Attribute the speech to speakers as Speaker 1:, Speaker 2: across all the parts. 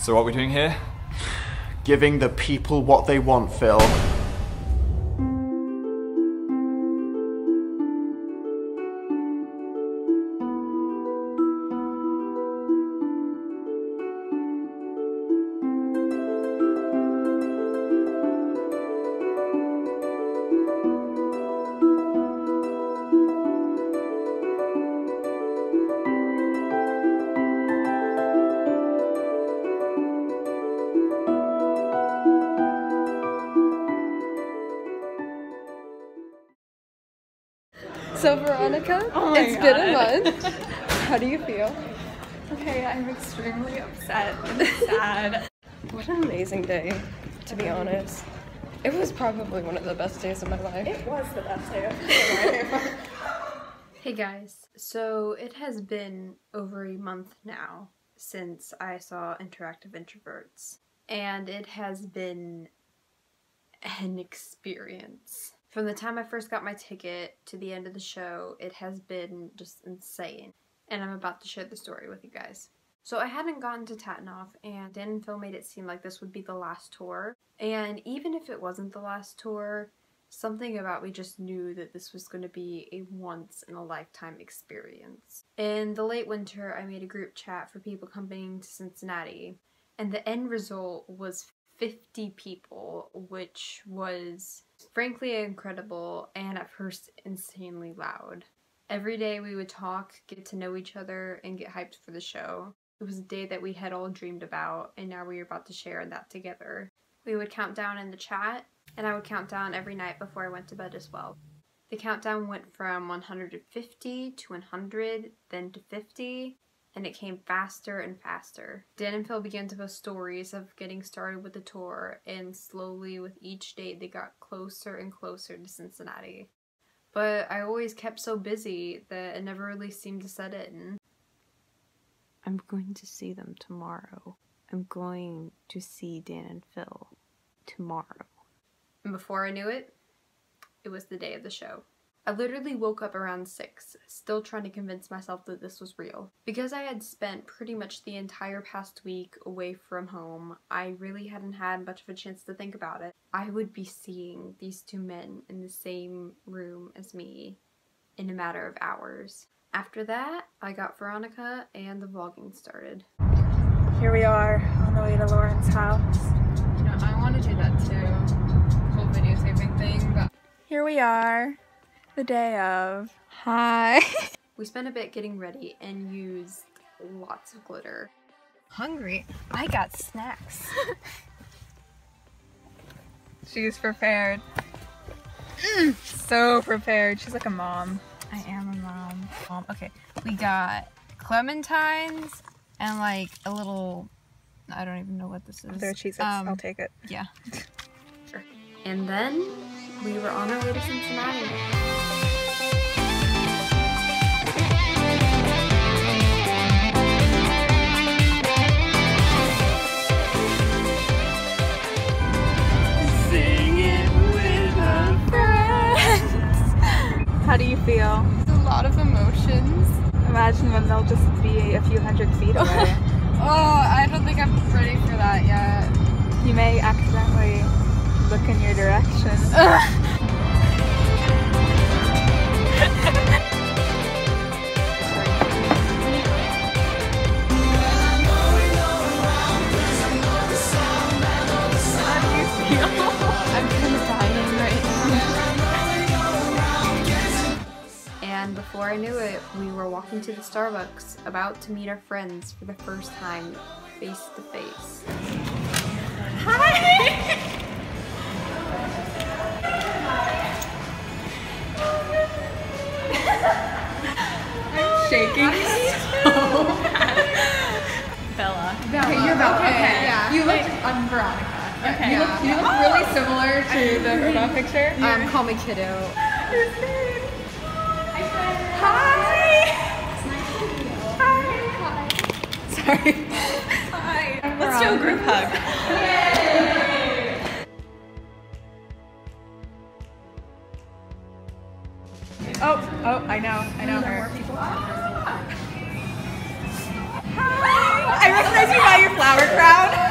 Speaker 1: So what are we doing here?
Speaker 2: Giving the people what they want, Phil.
Speaker 3: So Veronica, it's been a month. How do you feel?
Speaker 4: Okay, I'm extremely upset and sad.
Speaker 3: What an amazing day, to be honest. It was probably one of the best days of my life.
Speaker 4: It was the best day of my life.
Speaker 5: Hey guys, so it has been over a month now since I saw Interactive Introverts, and it has been an experience. From the time I first got my ticket to the end of the show, it has been just insane. And I'm about to share the story with you guys. So I hadn't gotten to Tatanoff, and Dan and Phil made it seem like this would be the last tour. And even if it wasn't the last tour, something about me just knew that this was going to be a once-in-a-lifetime experience. In the late winter, I made a group chat for people coming to Cincinnati, and the end result was 50 people, which was frankly incredible and at first insanely loud. Every day we would talk, get to know each other, and get hyped for the show. It was a day that we had all dreamed about, and now we were about to share that together. We would count down in the chat, and I would count down every night before I went to bed as well. The countdown went from 150 to 100, then to 50, and it came faster and faster. Dan and Phil began to post stories of getting started with the tour, and slowly with each day they got closer and closer to Cincinnati. But I always kept so busy that it never really seemed to set in.
Speaker 6: I'm going to see them tomorrow. I'm going to see Dan and Phil tomorrow.
Speaker 5: And before I knew it, it was the day of the show. I literally woke up around 6, still trying to convince myself that this was real. Because I had spent pretty much the entire past week away from home, I really hadn't had much of a chance to think about it. I would be seeing these two men in the same room as me in a matter of hours. After that, I got Veronica and the vlogging started.
Speaker 4: Here we are on the way to Lauren's house.
Speaker 3: You know, I want to do that too. The whole videotaping thing, but
Speaker 4: Here we are, the day of. Hi.
Speaker 5: We spent a bit getting ready and used lots of glitter.
Speaker 4: Hungry? I got snacks. She's prepared. So prepared. She's like a mom. I am a mom. Okay, we got clementines and like a little, I don't even know what this is.
Speaker 7: They're Cheez-Its. I'll take it.
Speaker 4: Yeah.
Speaker 5: Sure. And then we were on our way to Cincinnati.
Speaker 7: How do you feel?
Speaker 3: there's a lot of emotions.
Speaker 7: Imagine when they'll just be a few hundred feet away.
Speaker 3: Oh, I don't think I'm ready for that yet.
Speaker 7: You may accidentally look in your direction.
Speaker 3: I'm kind of dying right now.
Speaker 5: And before I knew it, we were walking to the Starbucks, about to meet our friends for the first time, face to face.
Speaker 4: Hi! I'm shaking so bad. Bella.
Speaker 3: Okay, you're Bella.
Speaker 4: Okay,
Speaker 3: Yeah.
Speaker 4: You look, I'm Veronica.
Speaker 3: Okay.
Speaker 4: You look really similar to the profile picture.
Speaker 3: Call me Kiddo.
Speaker 4: Hi! Hi! Sorry. Hi. Let's do a group hug. Yay! Oh, I know her. Hi! I recognize you by your flower crown.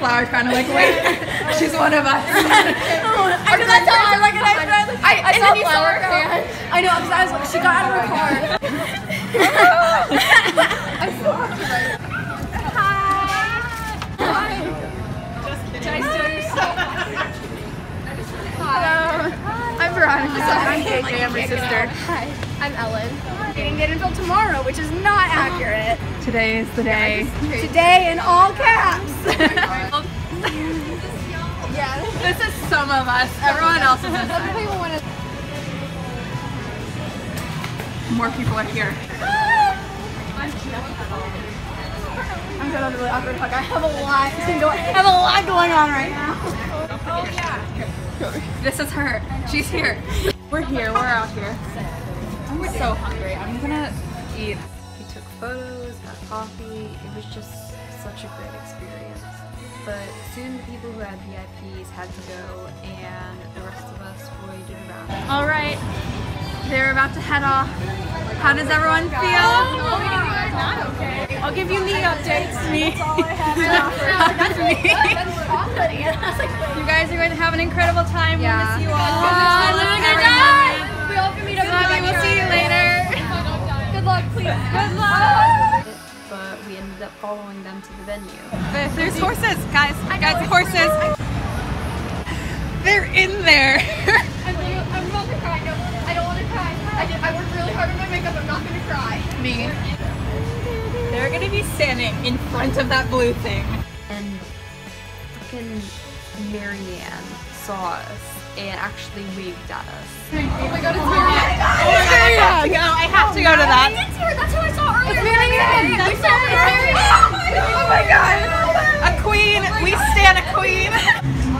Speaker 1: flower crown. I'm like, wait, she's one of us.
Speaker 3: That's how I recognized her. I saw a flower crown.
Speaker 1: I know, because I was like, she got out of her car.
Speaker 3: I still have to write. Hi. Hello. I'm Veronica.
Speaker 1: I'm KJ, I'm her sister.
Speaker 3: Hi. I'm Ellen.
Speaker 1: We didn't get until tomorrow, which is not accurate. Today is the day. Today in all caps.
Speaker 3: Yeah.
Speaker 1: This is some of us. Everyone else is inside. More people are here. I'm gonna have a really awkward hug. I have a lot going on right now. Oh yeah. This is her. She's here. We're here. We're out here. I'm so hungry. I'm gonna eat.
Speaker 5: We took photos, got coffee. It was just such a great experience. But soon the people who had VIPs had to go, and the rest of us waited around.
Speaker 1: All right. They're about to head off. How does everyone feel? I'll give you knee updates. Me. That's all I have to offer. That's me. You guys are going to have an incredible time. We'll miss you all.
Speaker 3: We all can meet up.
Speaker 1: We'll see you later.
Speaker 3: Good luck, please.
Speaker 1: Good luck.
Speaker 5: But we ended up following them to the venue.
Speaker 1: There's horses, guys. Guys, horses. They're in there.
Speaker 3: I'm about to cry. No, I don't want to cry. I worked really hard on my makeup. I'm not going to cry.
Speaker 1: Me. They're gonna be standing in front of that blue thing.
Speaker 5: And freaking Marianne saw us and actually waved at us.
Speaker 3: Oh my god, it's Marianne.
Speaker 1: I have to go to that.
Speaker 3: That's who I saw earlier.
Speaker 1: It's Marianne.
Speaker 3: We saw Marianne.
Speaker 1: Oh my god. A queen. We stand a queen.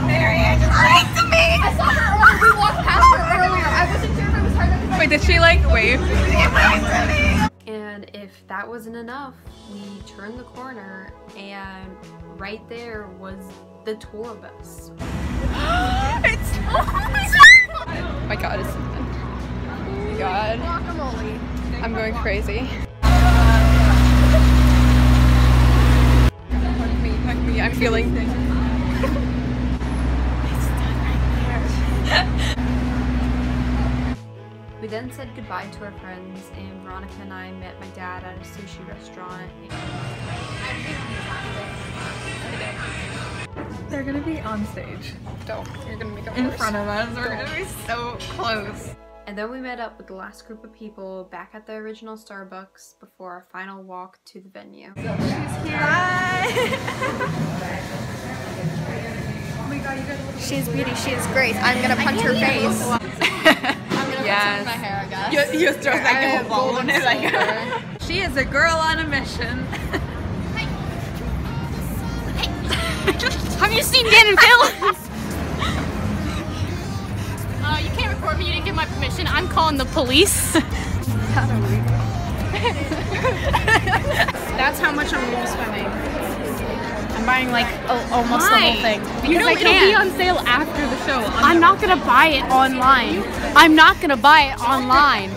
Speaker 1: Marianne just waved to me.
Speaker 3: I saw her earlier. We walked past her earlier. I wasn't sure if it was her.
Speaker 1: Wait, did she like wave?
Speaker 5: And if that wasn't enough, we turned the corner and right there was the tour bus.
Speaker 1: It's oh my god, it's something. Oh my god.
Speaker 3: Guacamole.
Speaker 1: I'm going crazy. Hug me, I'm feeling things.
Speaker 5: We then said goodbye to our friends, and Veronica and I met my dad at a sushi restaurant.
Speaker 1: They're gonna be on stage. You're gonna make in front of us. We're gonna be so close.
Speaker 5: And then we met up with the last group of people back at the original Starbucks before our final walk to the venue.
Speaker 1: She's here. Bye.
Speaker 3: She is beauty. She is grace. I'm gonna punch her face.
Speaker 1: Yes.
Speaker 3: My hair, I guess.
Speaker 1: You just throw like a ball in it. Like. She is a girl on a mission.
Speaker 3: Have you seen Dan and Phil?
Speaker 8: You can't record me. You didn't give my permission. I'm calling the police.
Speaker 1: That's how much I'm going to be spending. I'm buying like almost the whole thing. Because
Speaker 8: You know,
Speaker 1: I
Speaker 8: it'll
Speaker 1: can.
Speaker 8: be on sale after the show.
Speaker 3: I'm not gonna buy it online. I'm not gonna buy it online.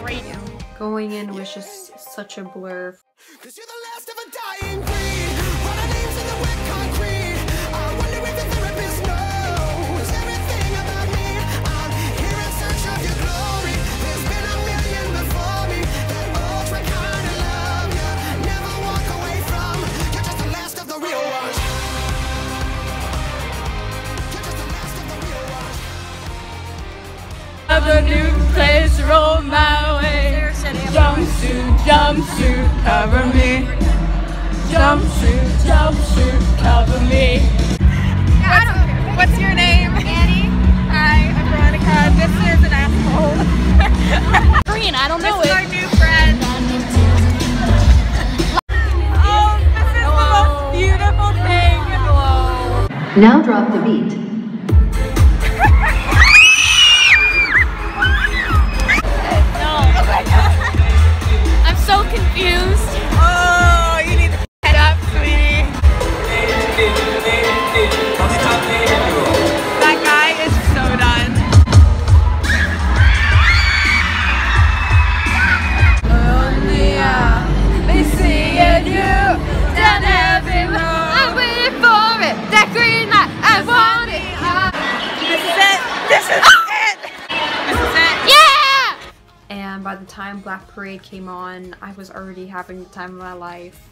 Speaker 5: Going in was just such a blur.
Speaker 9: Cause you're the last of a dying breed. Run our names in the wet concrete. I wonder if the therapist knows everything about me. I'm here in search of your glory. There's been a million before me that ultra kind of love you. Never walk away from. You're just the last of the real ones. You're just the last of the real ones.
Speaker 8: Have a new place roll my way. Jumpsuit, jumpsuit, cover me. Jumpsuit, jumpsuit, cover me.
Speaker 1: What's your name? Annie. Hi, I'm Veronica. This is an asshole.
Speaker 8: Green, I don't know
Speaker 1: This is
Speaker 8: it.
Speaker 1: our new friend. Oh, this is the most beautiful thing. Hello.
Speaker 10: Now drop the beat.
Speaker 8: I'm so confused.
Speaker 1: Oh, you need to head up, sweetie. That guy is so done. Only they see you down heaven road.
Speaker 3: I'm waiting for it. That green
Speaker 5: the time Black Parade came on, I was already having the time of my life.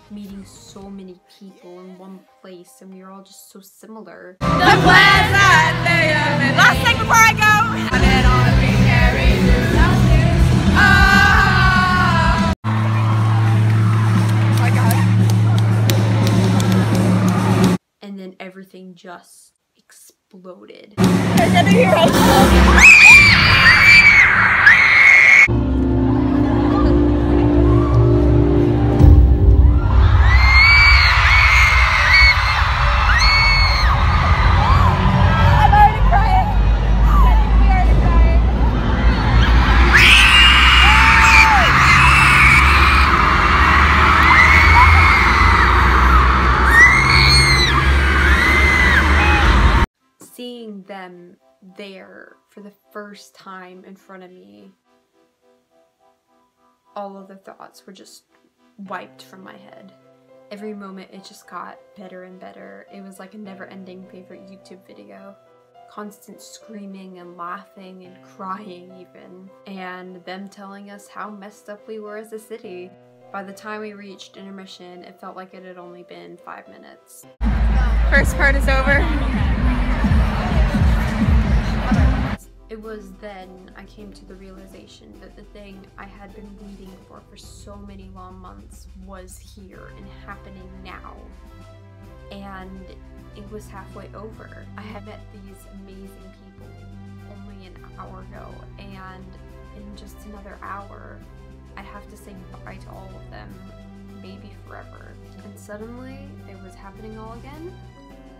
Speaker 5: Meeting so many people in one place, and we were all just so similar.
Speaker 8: Last thing before I go.
Speaker 5: And then everything just exploded. Seeing them there for the first time in front of me, all of the thoughts were just wiped from my head. Every moment it just got better and better. It was like a never-ending favorite YouTube video. Constant screaming and laughing and crying even. And them telling us how messed up we were as a city. By the time we reached intermission, it felt like it had only been 5 minutes.
Speaker 4: First part is over.
Speaker 5: It was then I came to the realization that the thing I had been waiting for so many long months was here and happening now. And it was halfway over. I had met these amazing people only an hour ago, and in just another hour, I'd have to say goodbye to all of them, maybe forever. And suddenly, it was happening all again,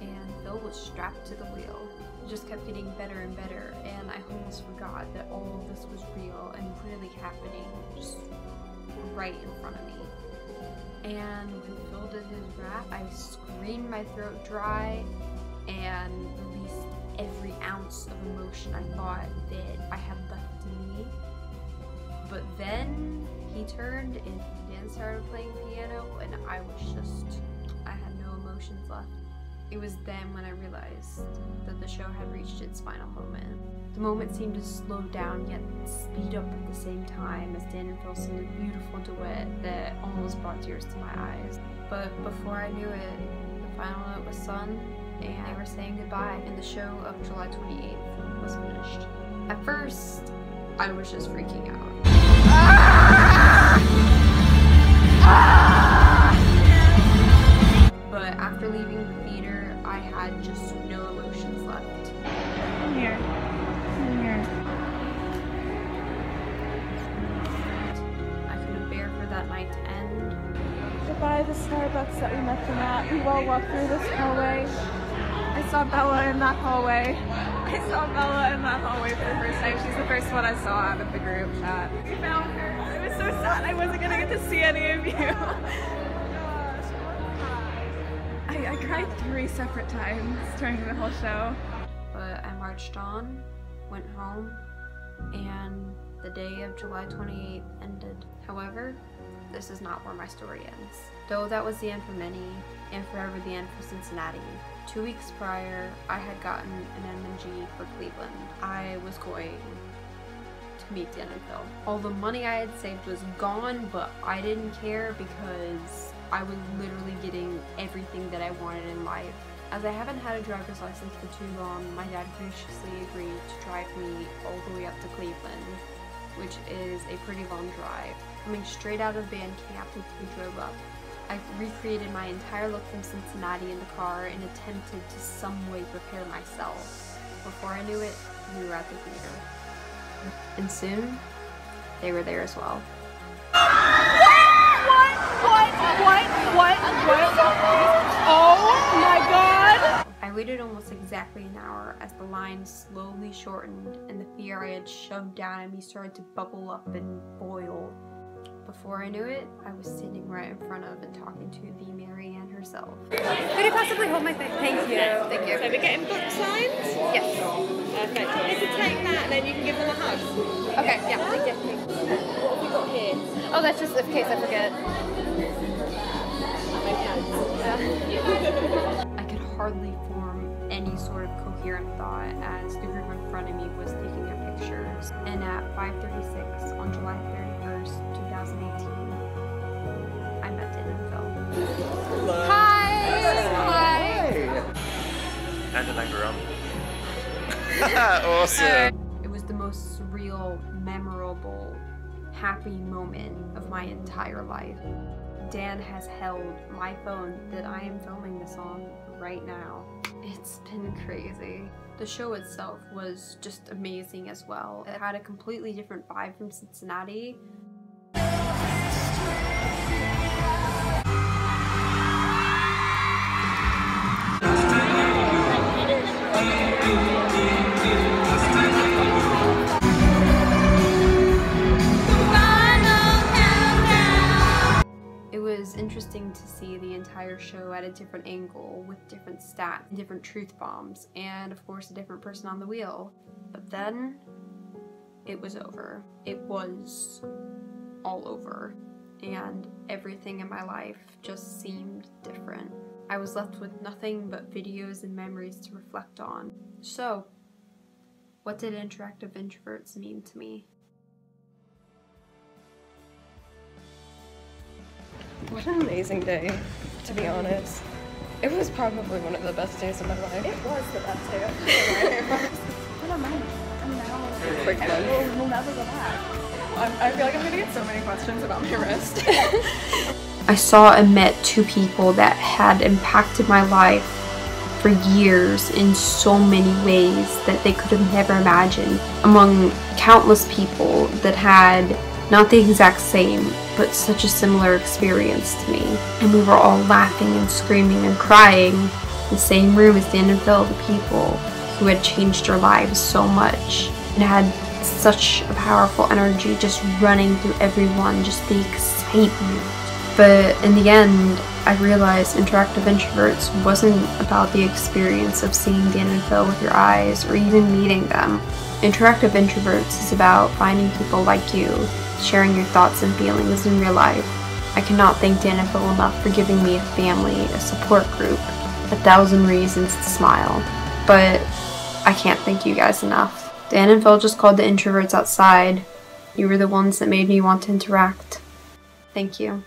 Speaker 5: and Phil was strapped to the wheel. It just kept getting better and better, and I almost forgot that all of this was real and really happening just right in front of me. And when Phil did his rap, I screamed my throat dry and released every ounce of emotion I thought that I had left in me. But then he turned and Dan started playing piano, and I had no emotions left. It was then when I realized that the show had reached its final moment. The moment seemed to slow down yet speed up at the same time as Dan and Phil sang a beautiful duet that almost brought tears to my eyes. But before I knew it, the final note was sung and they were saying goodbye, and the show of July 28th was finished. At first, I was just freaking out. But after leaving the theater, I had just no emotions left.
Speaker 7: Come here. Come here.
Speaker 5: I couldn't bear for that night to end.
Speaker 7: Goodbye, the Starbucks that we met them at. We all walked through this hallway. I saw Bella in that hallway. I saw Bella in that hallway for the first time. She's the first one I saw out of the group chat. We found her. It was so sad I wasn't gonna get to see any of you. I cried 3 separate times during the whole show.
Speaker 5: But I marched on, went home, and the day of July 28th ended. However, this is not where my story ends. Though that was the end for many, and forever the end for Cincinnati. 2 weeks prior, I had gotten an M&G for Cleveland. I was going to meet Dan and Phil. All the money I had saved was gone, but I didn't care because I was literally getting everything that I wanted in life. As I haven't had a driver's license for too long, my dad graciously agreed to drive me all the way up to Cleveland, which is a pretty long drive. Coming straight out of band camp, we drove up. I recreated my entire look from Cincinnati in the car and attempted to some way prepare myself. Before I knew it, we were at the theater. And soon, they were there as well.
Speaker 8: What? Oh my god!
Speaker 5: I waited almost exactly an hour as the line slowly shortened and the fear I had shoved down in me started to bubble up and boil. Before I knew it, I was sitting right in front of and talking to the Mary Ann herself.
Speaker 1: Could you possibly hold my thing? Thank you. Thank you.
Speaker 8: So we're getting book signs?
Speaker 1: Yes.
Speaker 8: Perfect. If you take that, then you can give them a hug.
Speaker 1: Okay, yeah, thank you.
Speaker 8: What have we got here?
Speaker 1: Oh, that's just in case I forget.
Speaker 5: I could hardly form any sort of coherent thought as the group in front of me was taking their pictures. And at 5:36 on July 31st, 2018, I met Dan and Phil.
Speaker 4: Hi!
Speaker 11: And then I grew up. Awesome.
Speaker 5: It was the most surreal, memorable, happy moment of my entire life. Dan has held my phone that I am filming this on right now. It's been crazy. The show itself was just amazing as well. It had a completely different vibe from Cincinnati. It was interesting to see the entire show at a different angle with different stats, different truth bombs, and of course a different person on the wheel. But then it was over. It was all over, and everything in my life just seemed different. I was left with nothing but videos and memories to reflect on. So, what did Interactive Introverts mean to me?
Speaker 3: What an amazing day, to be honest. It was probably one of the best days of my life.
Speaker 7: It was the best day of my life. What a moment. And now we'll never go back. I feel like I'm gonna get so many questions about my wrist.
Speaker 5: I saw and met two people that had impacted my life for years in so many ways that they could have never imagined, among countless people that had not the exact same, but such a similar experience to me. And we were all laughing and screaming and crying in the same room as Dan and Phil, the people who had changed our lives so much and had such a powerful energy just running through everyone, just the excitement. But in the end, I realized Interactive Introverts wasn't about the experience of seeing Dan and Phil with your eyes or even meeting them. Interactive Introverts is about finding people like you, sharing your thoughts and feelings in real life. I cannot thank Dan and Phil enough for giving me a family, a support group, 1,000 reasons to smile. But I can't thank you guys enough. Dan and Phil just called the introverts outside. You were the ones that made me want to interact. Thank you.